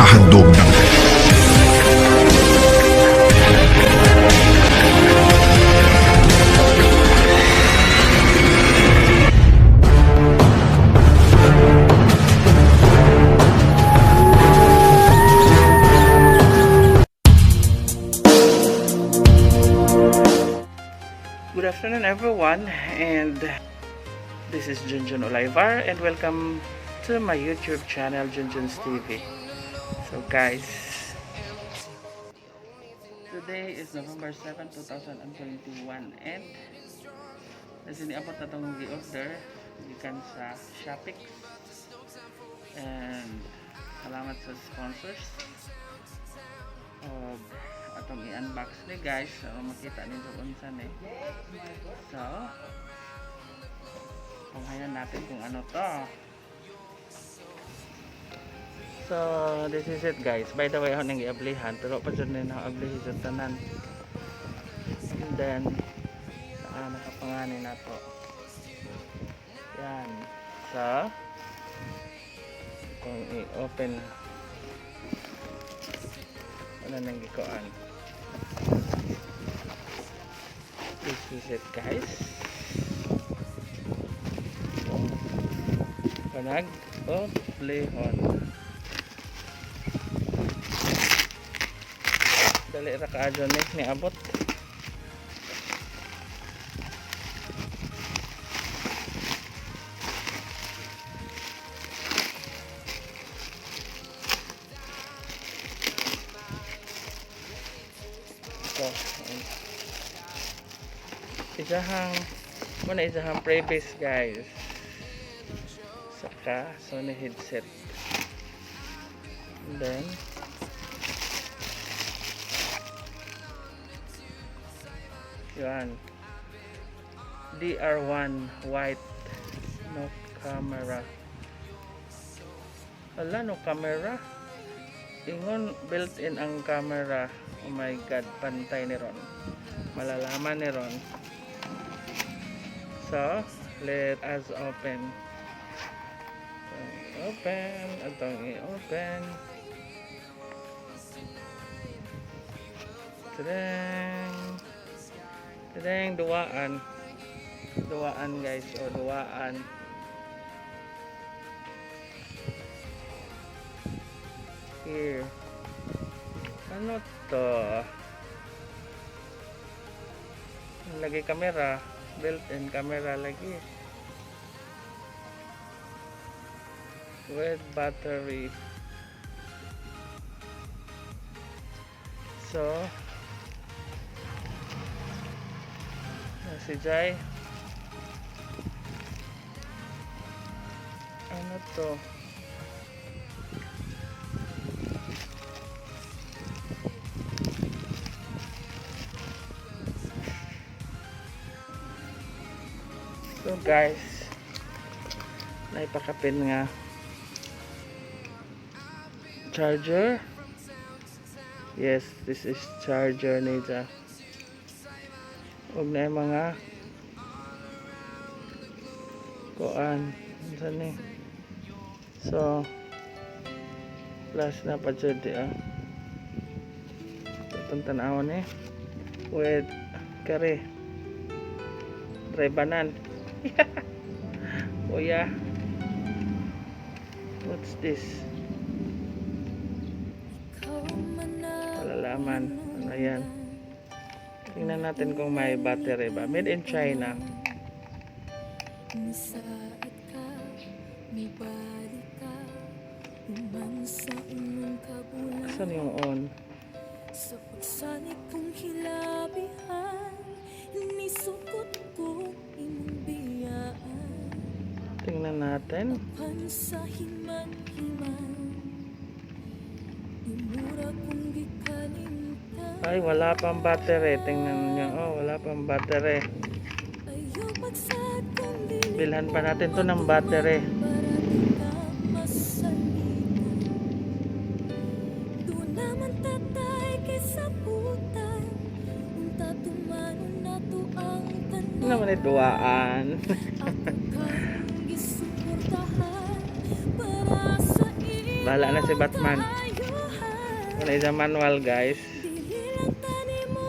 naghahandog ng Good afternoon everyone, and this is Junjun Olivar and welcome to my YouTube channel Junjun's TV. So guys, today is November 7, 2021 and nasiniabot na itong i-order gikan sa Shopee, and salamat sa sponsors of atong i-unbox ni guys. So makita ninyo unsa ni. So panghayan natin kung ano to. So this is it guys. By the way, ako nang i-ablihan pero pa dyan na ablihin sa tanan. And then nakapanganin na to. Yan. So kung i-open wala nang gikoan. This is it guys. Panag o plehon. Dali ra kaadyo ni abot. Isahang previous guys, saka Sony headset, and then yan DR1 white, no camera. Wala no camera, ingon built-in ang camera. Oh my god, pantay ni ron, malalaman ni ron. So let us open. Atong i-open. Tadang duwaan guys, o duwaan. Here, ano to? Lagi kamera, built-in camera lagi with battery. So si Jai, ano to? So guys, naipakapin nga charger. Yes, this is charger nito. Huwag na yung mga kuan. Saan eh? So plus na pa dyan itong tanawan eh with kare dry banan. Oh yeah, what's this? Palalaman. Ano yan? Tingnan natin kung may battery ba. Made in China. Saan yung on? Sa pagsanik kong hilabihan, nisukot ko imong biyaan. Tingnan natin. Pansahin man himan, imura kong gikalimtan. Ay, wala pang battery. Tingnan nyo. Oh, wala pang battery. Ayaw magsad kong dilim, Bilhan pa natin to ng battery. para di ka masalitan. Doon naman tatay kaysa putan, unta tumanon na to ang Ano tanan. naman ituwaan? Ako kang isuportahan para sa iyo. Bahala na si Batman. Tayo Kung isa manual guys,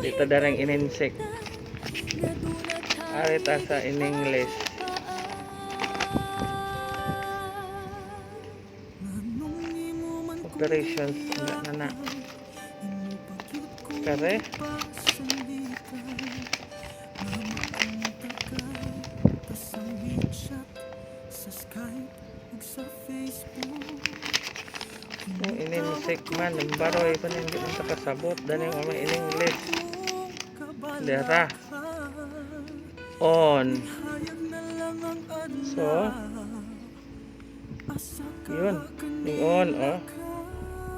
dito darang ininsik. Arita sa in English. Operations na. Kare. Yung ininsik man, yung baroy pa hindi man sa kasabot. Dahil yung mga in English. Dera. On. So, yun. Ning on, oh.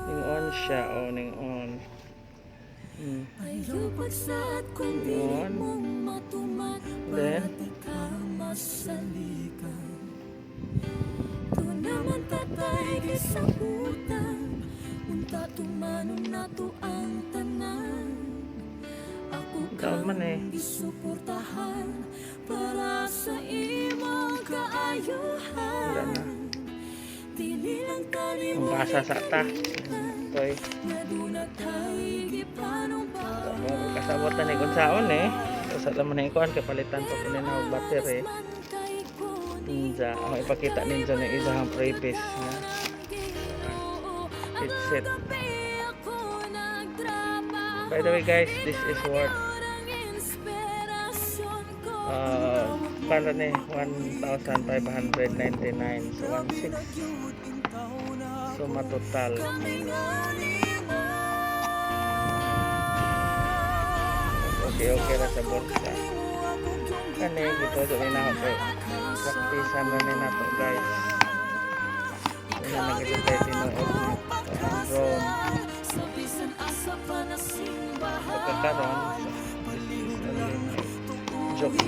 Ning on siya, oh. Ning on. Yun. Then, naman tatay sa utang unta tumano na to ang tanan ako down man eh. isuportahan para sa imong Wala kaayuhan na. dili lang tani Ang mo basa sa ta. Ito'y naduna tay gipanong kasabot na ni Gonsaon eh. So, sa laman na ikuan, kapalitan pa pinanawag battery. Ninja, ang ipakita ninja ng isang previous na headset. By the way guys, this is worth para ni 1,599, so 1,600, so matotal okay ra sa bulsa kani gito do na ako practicean na ni nato guys. Una nagitay tinuod ni drone pagkakaroon joke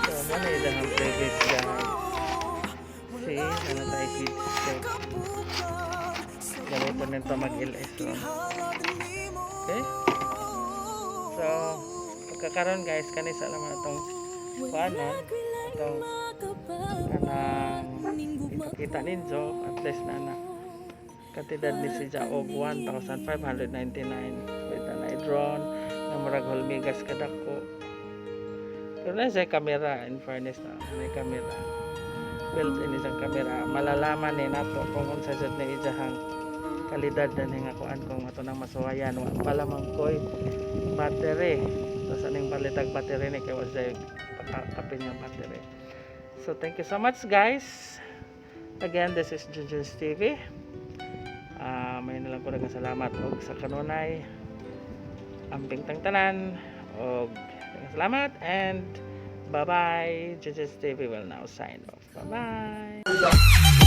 so man ay dahang previous guys. See, ano tayo kids check ganito nito mag-LS okay. So, pagkakaroon guys, kanisa naman itong kuanon, itong ipakita ninyo, at least na katidad ni si Jaob 1,599 with na i-drone na murag hulmigas kadako. Pero na siya kamera, in fairness na may kamera, built-in isang kamera, malalaman ni nato kung unsa jud ni ijahang kalidad na nga kuan kung ato nang masuwayan wa pala man koy battery. So sa ning balitag battery ni kay wa say pakapin yung battery. So thank you so much guys. Again, this is Junjun's TV. May nalang ko salamat og sa kanunay amping tanan og salamat and bye bye. Junjun's TV will now sign off. Bye bye.